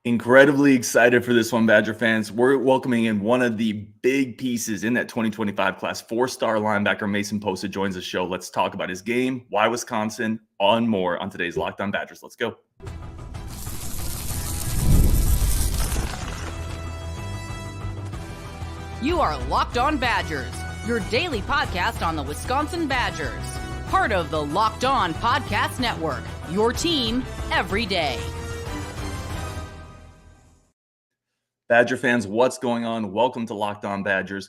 Incredibly excited for this one, Badger fans. We're welcoming in one of the big pieces in that 2025 class. 4-star linebacker Mason Posa joins the show. Let's talk about his game, why Wisconsin, on more on today's Locked On Badgers. Let's go. You are Locked On Badgers, your daily podcast on the Wisconsin Badgers. Part of the Locked On Podcast Network, your team every day. Badger fans, what's going on? Welcome to Locked On Badgers.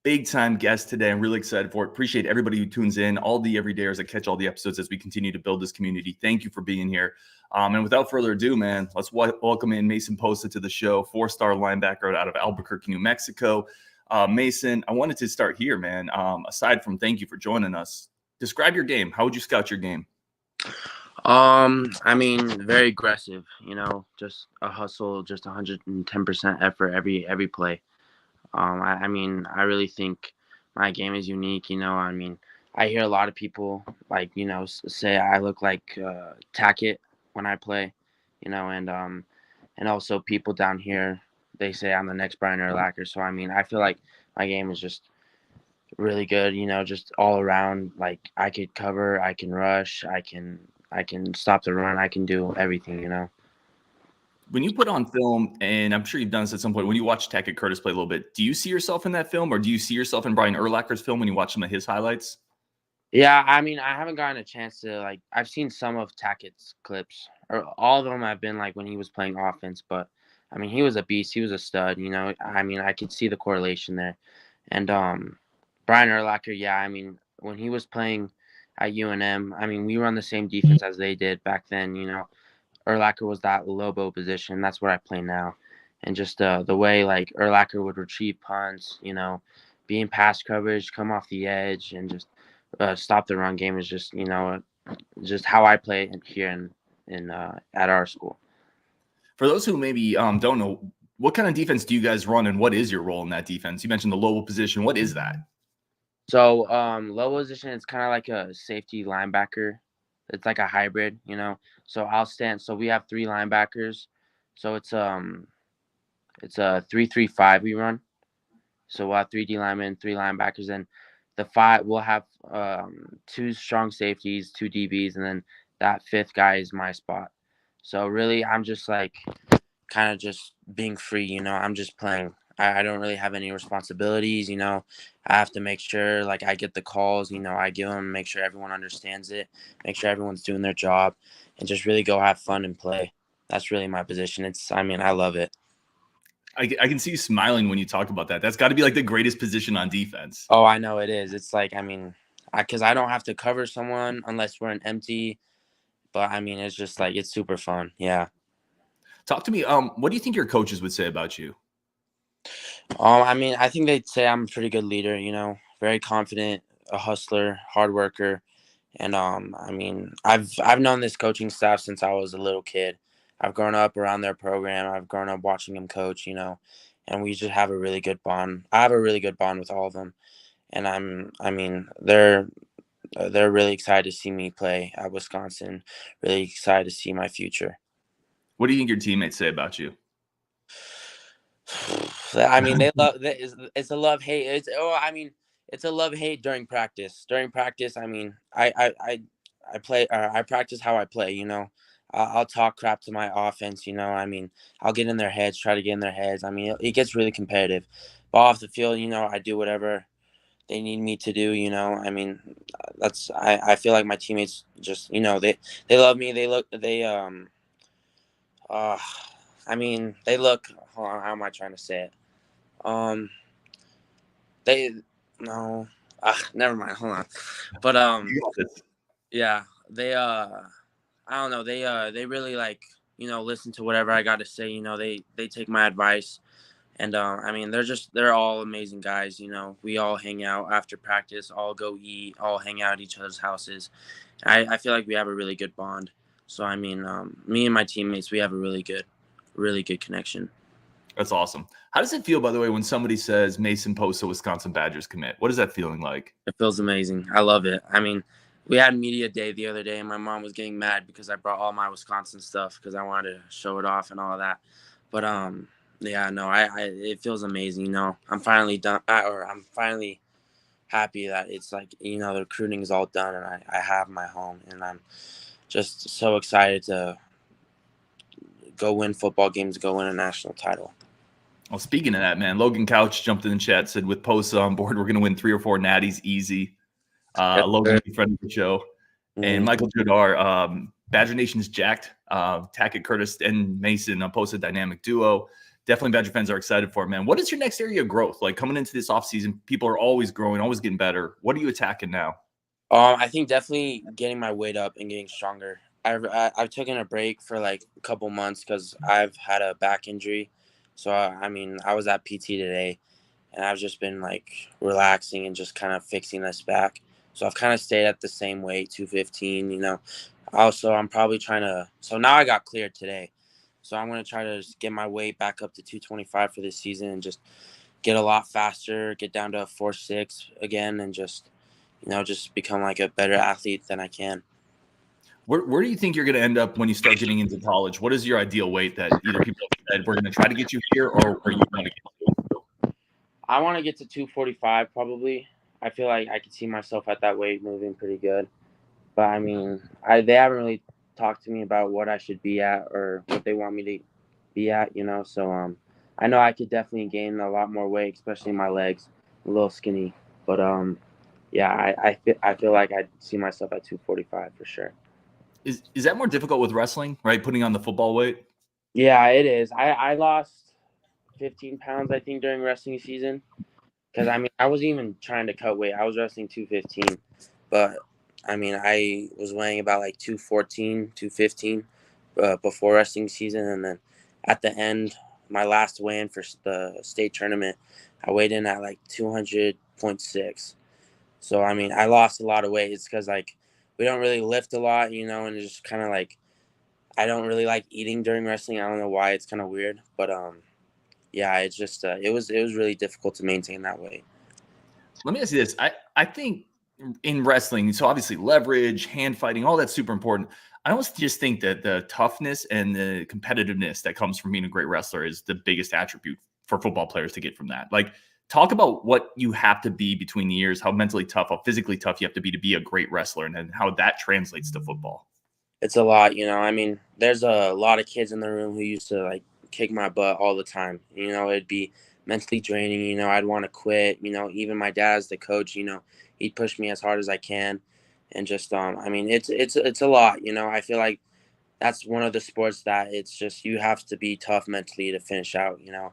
Big time guest today. I'm really excited for it. Appreciate everybody who tunes in, all the everydayers that catch all the episodes as we continue to build this community. Thank you for being here. And without further ado, man, let's welcome in Mason Posa to the show, 4-star linebacker out of Albuquerque, New Mexico. Mason, I wanted to start here, man. Aside from thank you for joining us, describe your game. How would you scout your game? Very aggressive, just a hustle, just 110% effort every play. I really think my game is unique, I hear a lot of people say I look like Tackett when I play, and also people down here, they say I'm the next Brian Urlacher. So, I feel like my game is just really good, just all around. Like, I could cover, I can rush, I can stop the run. I can do everything, When you put on film, and I'm sure you've done this at some point, when you watch Tackett Curtis play a little bit, do you see yourself in that film, or do you see yourself in Brian Urlacher's film when you watch some of his highlights? Yeah, I haven't gotten a chance to, I've seen some of Tackett's clips, or all of them have been, when he was playing offense, but, he was a beast. He was a stud, I could see the correlation there. And Brian Urlacher, yeah, when he was playing at UNM, we were on the same defense as they did back then, Urlacher was that Lobo position. That's what I play now. And just the way, Urlacher would retrieve punts, be in pass coverage, come off the edge, and just stop the run game is just, just how I play here at our school. For those who maybe don't know, what kind of defense do you guys run, and what is your role in that defense? You mentioned the Lobo position. What is that? So, Lobo position, it's kind of like a safety linebacker. It's like a hybrid, So I'll stand. So we have 3 linebackers. So it's a 3-3-5 we run. So we'll have 3 D linemen, 3 linebackers, and the 5 we'll have 2 strong safeties, 2 DBs, and then that 5th guy is my spot. So really, I'm just kind of just being free, I'm just playing. I don't really have any responsibilities, I have to make sure, I get the calls, I give them, make sure everyone understands it, make sure everyone's doing their job, and just really go have fun and play. That's really my position. I love it. I can see you smiling when you talk about that. That's got to be, the greatest position on defense. Oh, I know it is. It's because I don't have to cover someone unless we're an empty, but, it's just, it's super fun. Yeah. Talk to me. What do you think your coaches would say about you? I think they'd say I'm a pretty good leader, very confident, a hustler, hard worker. And, I've known this coaching staff since I was a little kid. I've grown up around their program. I've grown up watching them coach, and we just have a really good bond. I have a really good bond with all of them. And they're really excited to see me play at Wisconsin, really excited to see my future. What do you think your teammates say about you? They love it's a love-hate. It's a love-hate during practice. During practice, I play. I practice how I play. I'll talk crap to my offense. I'll get in their heads, try to get in their heads. It gets really competitive. But off the field, I do whatever they need me to do. That's. I feel like my teammates just, they love me. They look. They they look. Hold on, how am I trying to say it? Never mind. Hold on. But yeah, they I don't know. They really listen to whatever I got to say. They take my advice, and they're all amazing guys. We all hang out after practice, all go eat, all hang out at each other's houses. I feel like we have a really good bond. So me and my teammates, we have a really good connection. That's awesome. How does it feel, by the way, when somebody says Mason Posa, Wisconsin Badgers commit? What is that feeling like? It feels amazing. I love it. We had media day the other day, and my mom was getting mad because I brought all my Wisconsin stuff because I wanted to show it off and all of that. But yeah, no, I it feels amazing. You know, I'm finally done, or I'm finally happy that it's like, you know, the recruiting is all done and I have my home, and I'm just so excited to go win football games, go win a national title. Well, speaking of that, man, Logan Couch jumped in the chat, said with Posa on board, we're going to win 3 or 4 natties easy. Yes, Logan, sir. friend of the show. And Mhm. Michael Jodar, Badger Nation's jacked. Tackett, Curtis, and Mason, a Posa dynamic duo. Definitely Badger fans are excited for it, man. What is your next area of growth? Like coming into this offseason, people are always growing, always getting better. What are you attacking now? I think definitely getting my weight up and getting stronger. I've taken a break for like a couple months because I've had a back injury. So I mean, I was at PT today, and I've just been like relaxing and just kind of fixing this back. So I've kind of stayed at the same weight, 215. You know, also I'm probably trying to. So now I got cleared today, so I'm gonna try to just get my weight back up to 225 for this season and just get a lot faster, get down to 4.6 again, and just, you know, just become like a better athlete than I can. Where do you think you're going to end up when you start getting into college? What is your ideal weight that either people have said we're going to try to get you here or where you want to get to? I want to get to 245 probably. I feel like I could see myself at that weight moving pretty good. But I mean, they haven't really talked to me about what I should be at or what they want me to be at, you know. So I know I could definitely gain a lot more weight, especially my legs, a little skinny. But yeah, I feel like I see myself at 245 for sure. Is that more difficult with wrestling, right? Putting on the football weight? Yeah, it is. I lost 15 pounds I think during wrestling season. Because, I mean, I wasn't even trying to cut weight. I was wrestling 215. But, I mean, I was weighing about like 214, 215 before wrestling season. And then at the end, my last weigh-in for the state tournament, I weighed in at like 200.6. So, I mean, I lost a lot of weight. It's because, like, we don't really lift a lot, you know, and it's just kind of like I don't really like eating during wrestling. I don't know why. It's kind of weird. But, yeah, it's just it was really difficult to maintain that weight. Let me ask you this. I think in wrestling, so obviously leverage, hand fighting, all that's super important. I almost just think that the toughness and the competitiveness that comes from being a great wrestler is the biggest attribute for football players to get from that. Like, talk about what you have to be between the years, how mentally tough, how physically tough you have to be a great wrestler, and then how that translates to football. It's a lot, you know. I mean, there's a lot of kids in the room who used to like kick my butt all the time. You know, it'd be mentally draining. You know, I'd want to quit. You know, even my dad as the coach, you know, he'd push me as hard as I can, and just I mean, it's a lot. You know, I feel like that's one of the sports that it's just you have to be tough mentally to finish out. You know,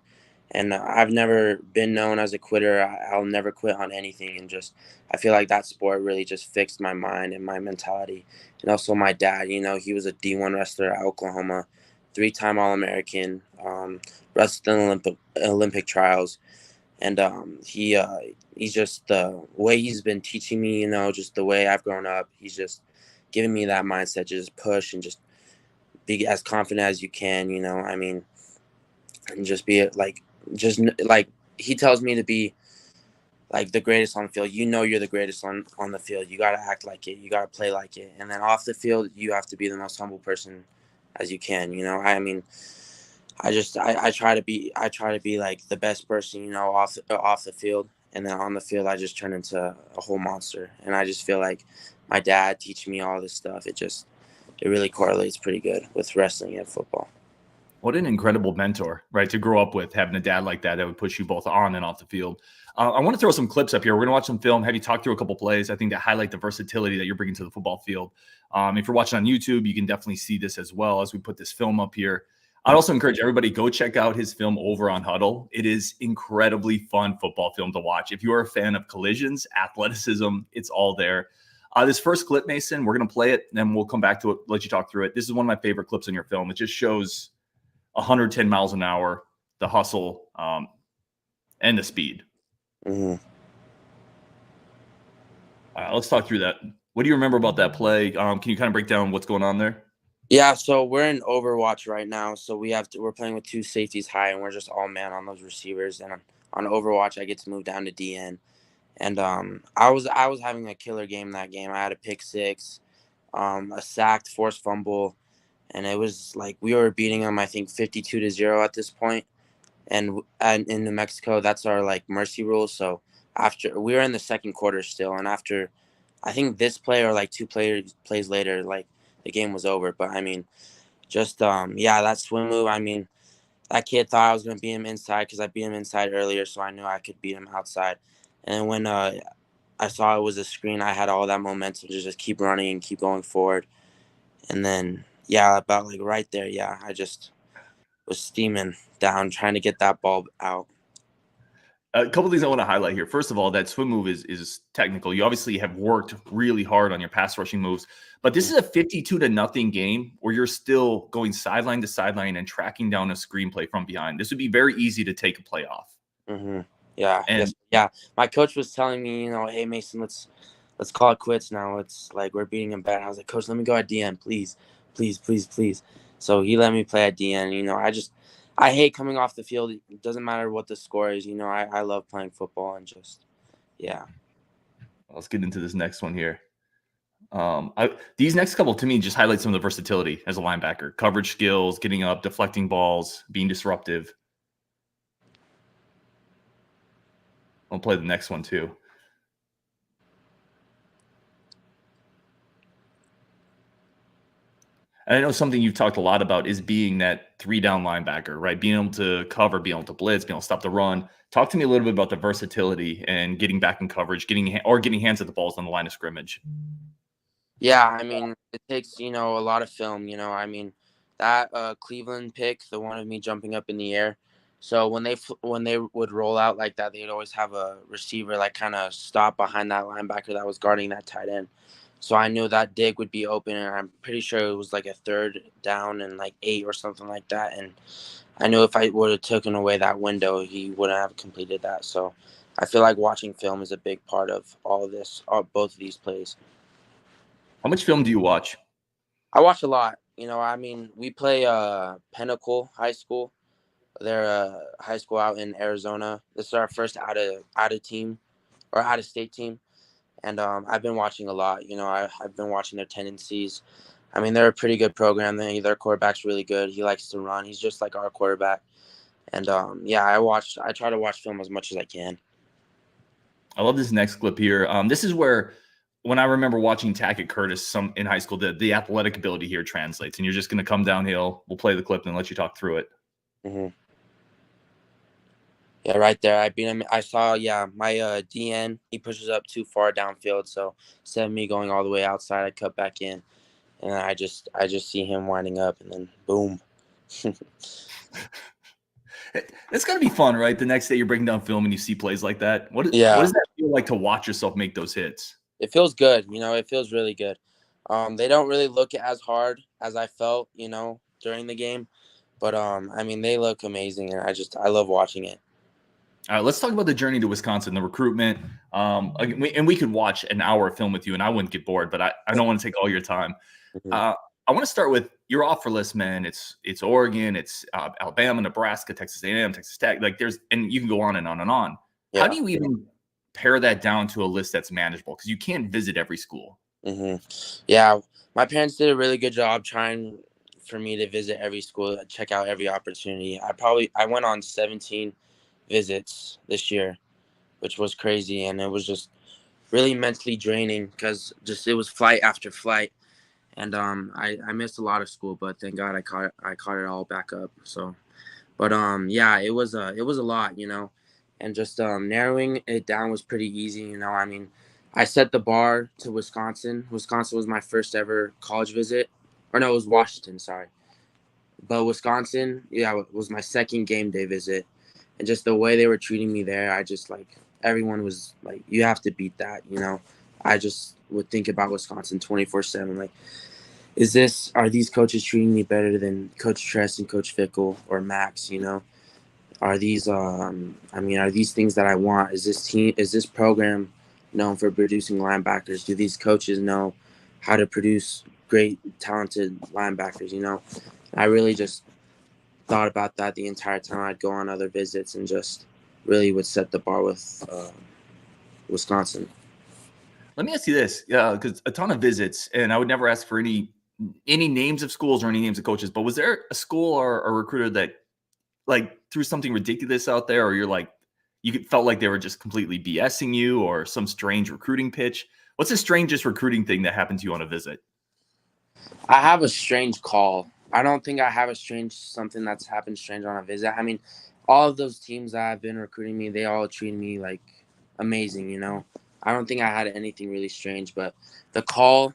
and I've never been known as a quitter. I'll never quit on anything, and just I feel like that sport really just fixed my mind and my mentality. And also my dad, you know, he was a D1 wrestler at Oklahoma, 3-time All-American, wrestled in Olympic trials, and he's just the way he's been teaching me, you know, just the way I've grown up. He's just giving me that mindset, just push and just be as confident as you can, you know. I mean, and just be like, just like he tells me to be like the greatest on the field. You know, you're the greatest on the field. You got to act like it. You got to play like it. And then off the field, you have to be the most humble person as you can. You know, I mean, I try to be like the best person, you know, off the field. And then on the field, I just turn into a whole monster. And I just feel like my dad teaching me all this stuff. It really correlates pretty good with wrestling and football. What an incredible mentor, right? To grow up with, having a dad like that would push you both on and off the field. I want to throw some clips up here. We're going to watch some film, have you talk through a couple plays, I think, that highlight the versatility that you're bringing to the football field. If you're watching on YouTube, you can definitely see this as well as we put this film up here. I'd also encourage everybody, go check out his film over on Huddle. It is incredibly fun football film to watch. If you are a fan of collisions, athleticism, it's all there. This first clip, Mason, we're going to play it, and then we'll come back to it, let you talk through it. This is one of my favorite clips in your film. It just shows 110 miles an hour, the hustle, and the speed. Mm-hmm. Let's talk through that. What do you remember about that play? Can you kind of break down what's going on there? Yeah, so we're in Overwatch right now. So we're playing with 2 safeties high, and we're just all man on those receivers. And on Overwatch, I get to move down to DN. And I was having a killer game that game. I had a pick 6, a sacked, forced fumble, and it was like we were beating them, I think 52-0 at this point. And in New Mexico, that's our like mercy rule. So after we were in the second quarter still, and after I think this play or like plays later, like the game was over. But I mean, just yeah, that swim move. I mean, that kid thought I was gonna beat him inside because I beat him inside earlier, so I knew I could beat him outside. And when I saw it was a screen, I had all that momentum to just keep running and keep going forward. And then yeah, about like right there, yeah, I just was steaming down trying to get that ball out. A couple things I want to highlight here. First of all, that swim move is technical. You obviously have worked really hard on your pass rushing moves, but this is a 52-0 game where you're still going sideline to sideline and tracking down a screenplay from behind. This would be very easy to take a play off. Mm-hmm. Yeah, And yeah. My coach was telling me, you know, hey Mason, let's call it quits now. It's like we're beating him bad. I was like, Coach, let me go at DN, please, please, please, please. So he let me play at DN. You know, I hate coming off the field. It doesn't matter what the score is. You know, I love playing football and just, yeah. let's get into this next one here. These next couple to me just highlight some of the versatility as a linebacker, coverage skills, getting up, deflecting balls, being disruptive. I'll play the next one too. And I know something you've talked a lot about is being that 3-down linebacker, right? Being able to cover, being able to blitz, being able to stop the run. Talk to me a little bit about the versatility and getting back in coverage, getting hands at the balls on the line of scrimmage. Yeah, I mean, it takes, you know, a lot of film, you know. I mean, that Cleveland pick, the one of me jumping up in the air. So when they would roll out like that, they'd always have a receiver like kind of stop behind that linebacker that was guarding that tight end. So I knew that dig would be open, and I'm pretty sure it was like a 3rd down and like 8 or something like that. And I knew if I would have taken away that window, he wouldn't have completed that. So I feel like watching film is a big part of all of this, both of these plays. How much film do you watch? I watch a lot. You know, I mean, we play Pinnacle High School. They're a high school out in Arizona. This is our first out of team or out of state team. And I've been watching a lot. You know, I've been watching their tendencies. I mean, they're a pretty good program. Their quarterback's really good. He likes to run. He's just like our quarterback. And yeah, I try to watch film as much as I can. I love this next clip here. This is where, when I remember watching Tackett Curtis in high school, the athletic ability here translates, and you're just going to come downhill. We'll play the clip and let you talk through it. Mm-hmm. Yeah, right there. I beat him. I saw, yeah, my DN, he pushes up too far downfield. So instead of me going all the way outside, I cut back in. And I just see him winding up, and then boom. It's got to be fun, right? The next day you're breaking down film and you see plays like that. What does that feel like to watch yourself make those hits? It feels good. You know, it feels really good. They don't really look as hard as I felt, you know, during the game. But, I mean, they look amazing, and I love watching it. All right, let's talk about the journey to Wisconsin, the recruitment. And we could watch an hour of film with you, and I wouldn't get bored, but I don't want to take all your time. Mm-hmm. I want to start with your offer list, man. It's Oregon, it's Alabama, Nebraska, Texas A&M, Texas Tech. Like and you can go on and on and on. Yeah. How do you even pare that down to a list that's manageable? Because you can't visit every school. Mm-hmm. Yeah, my parents did a really good job trying for me to visit every school, check out every opportunity. I went on 17 visits this year, which was crazy, and it was just really mentally draining because just it was flight after flight, and I missed a lot of school, but thank God I caught it all back up. So, but yeah, it was a lot, you know, and just narrowing it down was pretty easy, you know. I mean, I set the bar to Wisconsin. Wisconsin was my first ever college visit, or no, it was Washington, sorry, but Wisconsin, yeah, it was my second game day visit. And just the way they were treating me there, I just everyone was like, you have to beat that, you know. I just would think about Wisconsin 24/7. Like, are these coaches treating me better than Coach Tress and Coach Fickell or Max, you know? Are these, are these things that I want? Is this program known for producing linebackers? Do these coaches know how to produce great, talented linebackers, you know? I really just thought about that the entire time. I'd go on other visits and just really would set the bar with Wisconsin. Let me ask you this, because a ton of visits, and I would never ask for any any names of schools or any names of coaches, but was there a school or a recruiter that like threw something ridiculous out there, or you're like, felt like they were just completely BSing you, or some strange recruiting pitch? What's the strangest recruiting thing that happened to you on a visit? I have a strange call. I don't think I have something that's happened strange on a visit. I mean, all of those teams that have been recruiting me, they all treated me like amazing, you know. I don't think I had anything really strange, but the call,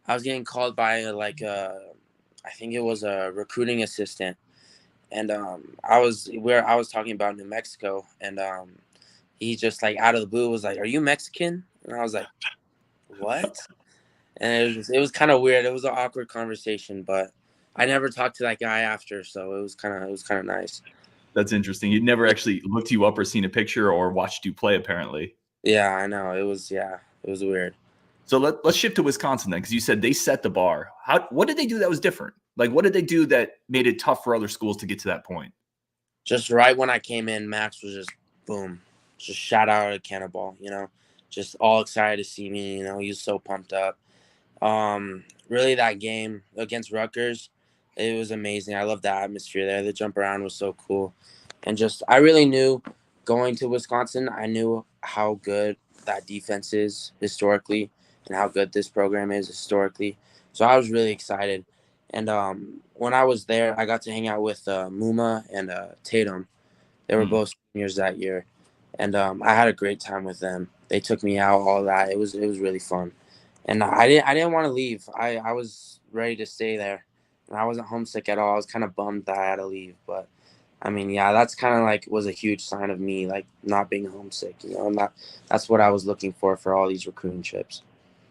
I was getting called by I think it was a recruiting assistant, and I was talking about New Mexico, and he just like out of the blue was like, "Are you Mexican?" And I was like, "What?" And it was kind of weird. It was an awkward conversation, but I never talked to that guy after, so it was kind of nice. That's interesting. You'd never actually looked you up or seen a picture or watched you play, apparently. Yeah, I know. It was weird. So let's shift to Wisconsin then, because you said they set the bar. What did they do that was different? Like, what did they do that made it tough for other schools to get to that point? Just right when I came in, Max was just boom, just shot out a cannonball. You know, just all excited to see me. You know, he was so pumped up. Really, that game against Rutgers, it was amazing. I loved the atmosphere there. The jump around was so cool, and just I really knew going to Wisconsin. I knew how good that defense is historically, and how good this program is historically. So I was really excited. And when I was there, I got to hang out with Muma and Tatum. They were both seniors that year, and I had a great time with them. They took me out, all that. It was really fun, and I didn't want to leave. I was ready to stay there, and I wasn't homesick at all. I was kind of bummed that I had to leave, but I mean, yeah, that's kind of like was a huge sign of me, like not being homesick. You know, that's what I was looking for all these recruiting trips.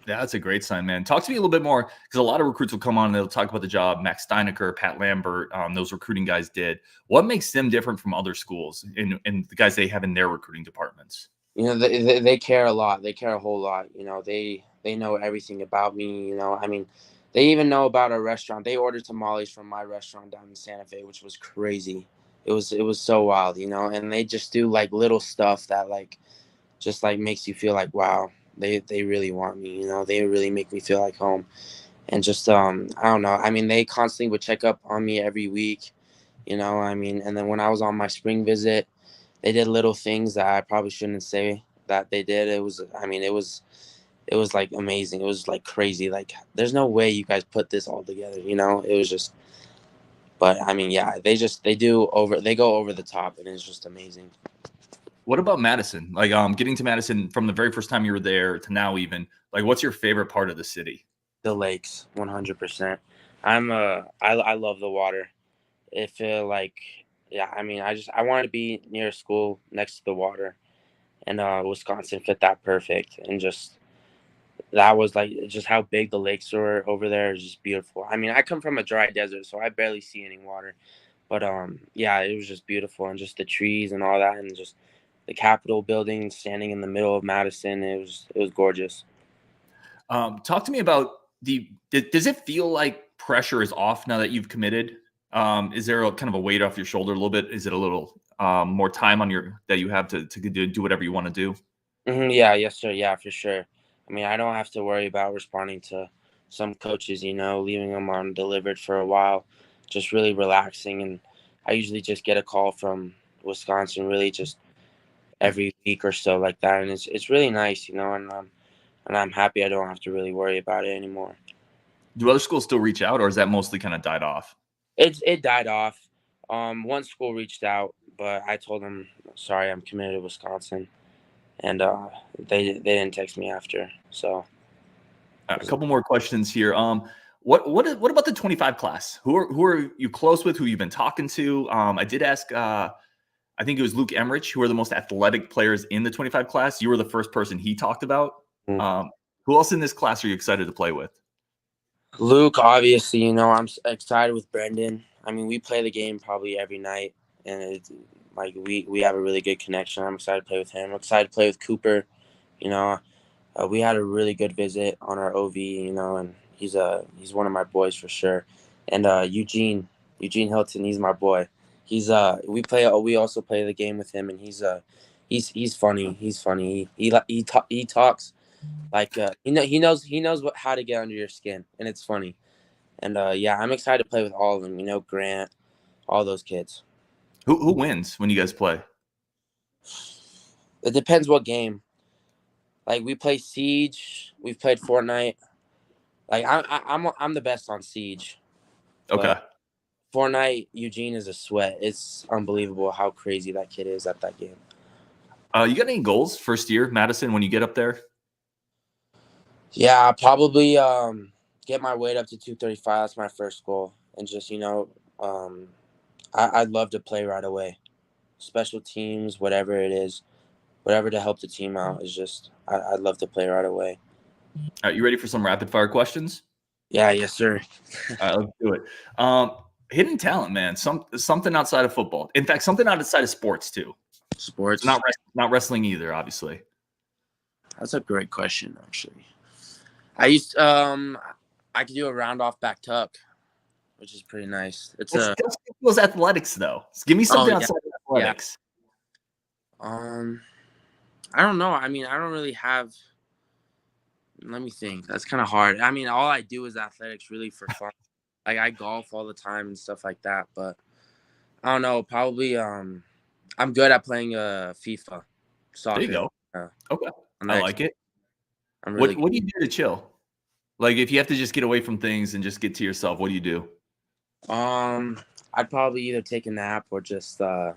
Yeah, that's a great sign, man. Talk to me a little bit more, because a lot of recruits will come on and they'll talk about the job Max Steinecker, Pat Lambert, those recruiting guys did. What makes them different from other schools and the guys they have in their recruiting departments? You know, they care a lot. They care a whole lot. You know, they know everything about me. You know, I mean, they even know about a restaurant. They ordered tamales from my restaurant down in Santa Fe, which was crazy. It was so wild, you know, and they just do like little stuff that like just like makes you feel like, wow, they really want me, you know, they really make me feel like home. And just I don't know. I mean, they constantly would check up on me every week, you know, I mean, and then when I was on my spring visit, they did little things that I probably shouldn't say that they did. It was like amazing. It was like crazy. Like there's no way you guys put this all together, you know? It was just, but I mean, yeah, they go over the top, and it's just amazing. What about Madison? Like, getting to Madison from the very first time you were there to now, even like, what's your favorite part of the city? The lakes, 100%. I love the water. It feel like, yeah, I mean, I wanted to be near a school next to the water, and Wisconsin fit that perfect. And just that was like just how big the lakes are over there is just beautiful. I mean, I come from a dry desert, so I barely see any water, but yeah, it was just beautiful, and just the trees and all that, and just the Capitol building standing in the middle of Madison. It was gorgeous. Talk to me about does it feel like pressure is off now that you've committed? Is there a kind of a weight off your shoulder a little bit? Is it a little more time on that you have to do whatever you want to do? Yeah, yes, sir. Yeah, for sure. I mean, I don't have to worry about responding to some coaches, you know, leaving them undelivered for a while, just really relaxing. And I usually just get a call from Wisconsin, really just every week or so like that. And it's really nice, you know, and I'm happy I don't have to really worry about it anymore. Do other schools still reach out, or is that mostly kind of died off? It died off. One school reached out, but I told them, sorry, I'm committed to Wisconsin. And they didn't text me after. So A couple more questions here. What about the 25 class? Who are you close with? Who you've been talking to? I did ask. I think it was Luke Emmerich, who are the most athletic players in the 25 class. You were the first person he talked about. Who else in this class are you excited to play with? Luke, obviously, you know, I'm excited with Brendan. I mean, we play the game probably every night, and it's like we have a really good connection. I'm excited to play with him. I'm excited to play with Cooper. You know, we had a really good visit on our OV. You know, and he's one of my boys for sure. And Eugene Hilton, he's my boy. He's we also play the game with him, and he's funny. He's funny. He talks like he knows how to get under your skin, and it's funny. And yeah, I'm excited to play with all of them. You know, Grant, all those kids. Who wins when you guys play? It depends what game. Like we play Siege, we've played Fortnite. Like I'm the best on Siege, Okay. but Fortnite Eugene is a sweat. It's unbelievable how crazy that kid is at that game. You got any goals first year, Madison, when you get up there? Yeah, I'll probably get my weight up to 235. That's my first goal, and just I'd love to play right away. Special teams, whatever it is, whatever to help the team out is just I'd love to play right away. All right, you ready for some rapid fire questions? Yeah, yes, sir. All right, let's do it. Hidden talent, man. Something outside of football. In fact, something outside of sports too. Sports. Not wrestling either, obviously. That's a great question, actually. I could do a round off back tuck, which is pretty nice. Let's those athletics though. Give me something outside of athletics. Yeah. I don't know. I mean, I don't really have. Let me think. That's kind of hard. I mean, all I do is athletics, really for fun. Like I golf all the time and stuff like that. But I don't know. Probably. I'm good at playing FIFA, soccer. There you go. Okay, I like it. I'm really. What do you do to chill? Like if you have to just get away from things and just get to yourself, what do you do? I'd probably either take a nap or just play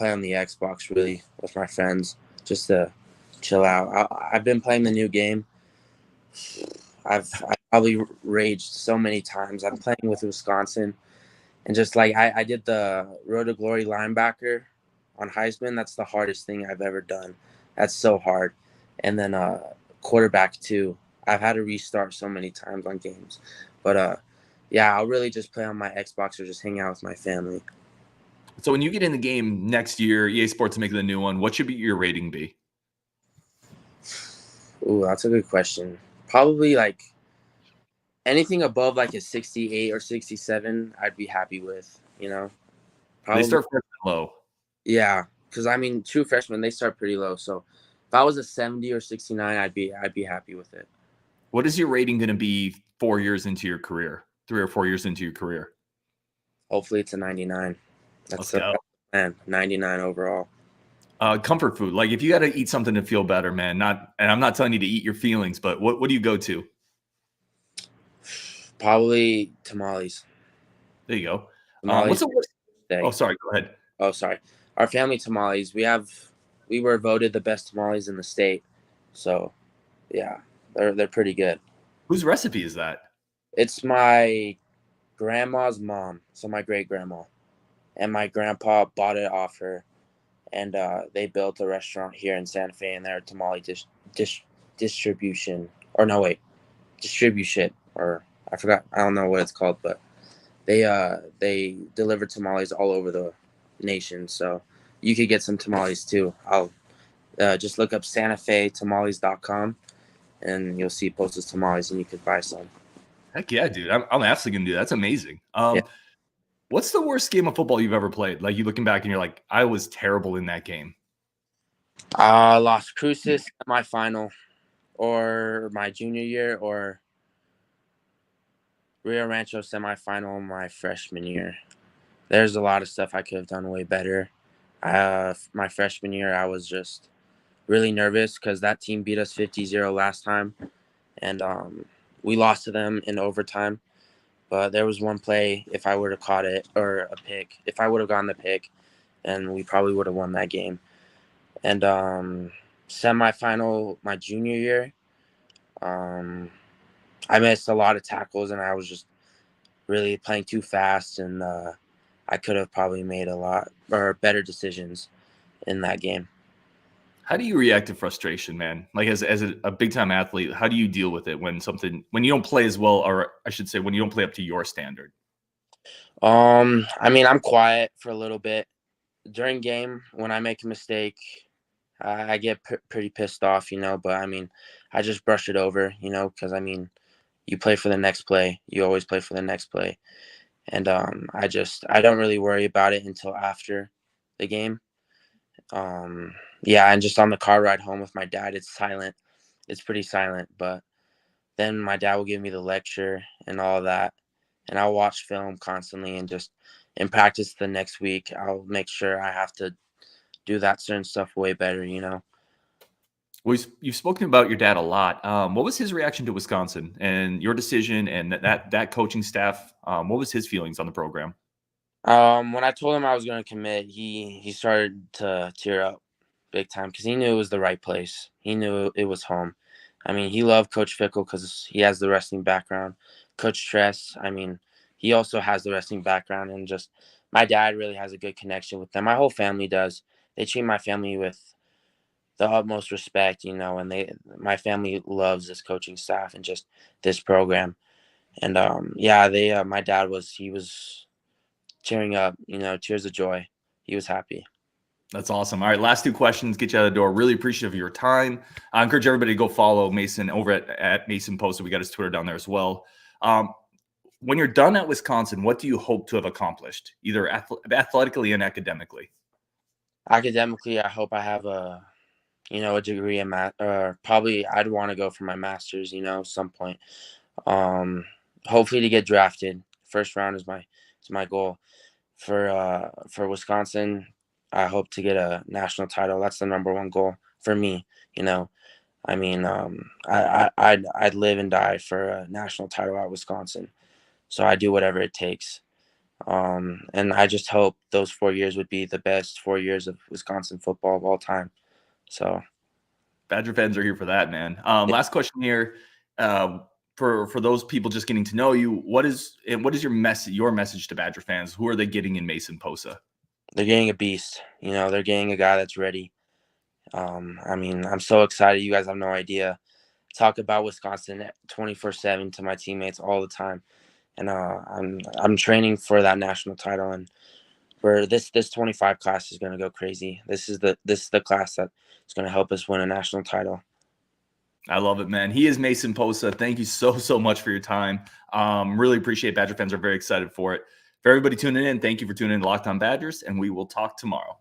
on the Xbox really with my friends, just to chill out. I've been playing the new game. I've probably raged so many times. I'm playing with Wisconsin, and just like I did the Road to Glory linebacker on Heisman. That's the hardest thing I've ever done. That's so hard. And then quarterback too. I've had to restart so many times on games, but yeah, I'll really just play on my Xbox or just hang out with my family. So when you get in the game next year, EA Sports making the new one, what should your rating be? Ooh, that's a good question. Probably like anything above like a 68 or 67, I'd be happy with, you know. They start low. Yeah, because I mean, true freshmen, they start pretty low. So if I was a 70 or 69, I'd be happy with it. What is your rating going to be 4 years into your career? 3 or 4 years into your career? Hopefully it's a 99. Let's go. 99 overall. Comfort food. Like if you got to eat something to feel better, man, and I'm not telling you to eat your feelings, but what do you go to? Probably tamales. There you go. Tamales. What's the worst? Oh, sorry. Go ahead. Oh, sorry. Our family tamales. We were voted the best tamales in the state. So, yeah, they're pretty good. Whose recipe is that? It's my grandma's mom, so my great grandma, and my grandpa bought it off her, and they built a restaurant here in Santa Fe, and they're tamale distribution. Or no, wait, distribution, or I forgot. I don't know what it's called, but they deliver tamales all over the nation, so you could get some tamales too. I'll just look up SantaFeTamales.com, and you'll see Posa's Tamales, and you could buy some. Heck yeah, dude! I'm absolutely gonna do that. That's amazing. Yeah. What's the worst game of football you've ever played? Like you looking back and you're like, I was terrible in that game. Las Cruces semifinal, or my junior year, or Rio Rancho semifinal my freshman year. There's a lot of stuff I could have done way better. My freshman year, I was just really nervous because that team beat us 50-0 last time, and we lost to them in overtime. But there was one play, if I would have caught it, or a pick, if I would have gotten the pick, then we probably would have won that game. And semifinal my junior year, I missed a lot of tackles, and I was just really playing too fast, and I could have probably made a lot or better decisions in that game. How do you react to frustration, man? Like as a big time athlete, how do you deal with it when you don't play as well, or I should say when you don't play up to your standard? I mean, I'm quiet for a little bit during game. When I make a mistake, I get pretty pissed off, you know, but I mean, I just brush it over, you know, because I mean, you play for the next play. You always play for the next play. And I don't really worry about it until after the game. Yeah, and just on the car ride home with my dad, it's silent. It's pretty silent, but then my dad will give me the lecture and all that. And I'll watch film constantly and just in practice the next week, I'll make sure I have to do that certain stuff way better, you know. Well, you've spoken about your dad a lot. What was his reaction to Wisconsin and your decision and that coaching staff? What was his feelings on the program? When I told him I was going to commit, he started to tear up big time because he knew it was the right place. He knew it was home. I mean, he loved Coach Fickell because he has the wrestling background. Coach Tress, I mean, he also has the wrestling background, and just my dad really has a good connection with them. My whole family does. They treat my family with the utmost respect, you know, and my family loves this coaching staff and just this program. And my dad was tearing up, you know, tears of joy. He was happy. That's awesome. All right, last two questions, get you out of the door. Really appreciative of your time. I encourage everybody to go follow Mason over at Mason Posa. We got his Twitter down there as well. When you're done at Wisconsin, what do you hope to have accomplished, either athletically and academically? Academically, I hope I have a degree in math, or probably I'd want to go for my master's, you know, some point. Hopefully to get drafted. First round is my goal. For Wisconsin, I hope to get a national title. That's the number one goal for me, you know. I mean, I'd live and die for a national title at Wisconsin. So I do whatever it takes. And I just hope those 4 years would be the best 4 years of Wisconsin football of all time. So Badger fans are here for that, man. Last question here. For those people just getting to know you, what is your message to Badger fans? Who are they getting in Mason Posa? They're getting a beast. You know, they're getting a guy that's ready. I mean, I'm so excited. You guys have no idea. Talk about Wisconsin 24/7 to my teammates all the time. And I'm training for that national title, and for this 25 class is going to go crazy. This is the class that is going to help us win a national title. I love it, man. He is Mason Posa. Thank you so much for your time. Really appreciate it. Badger fans are very excited for it. For everybody tuning in, thank you for tuning in to Locked On Badgers, and we will talk tomorrow.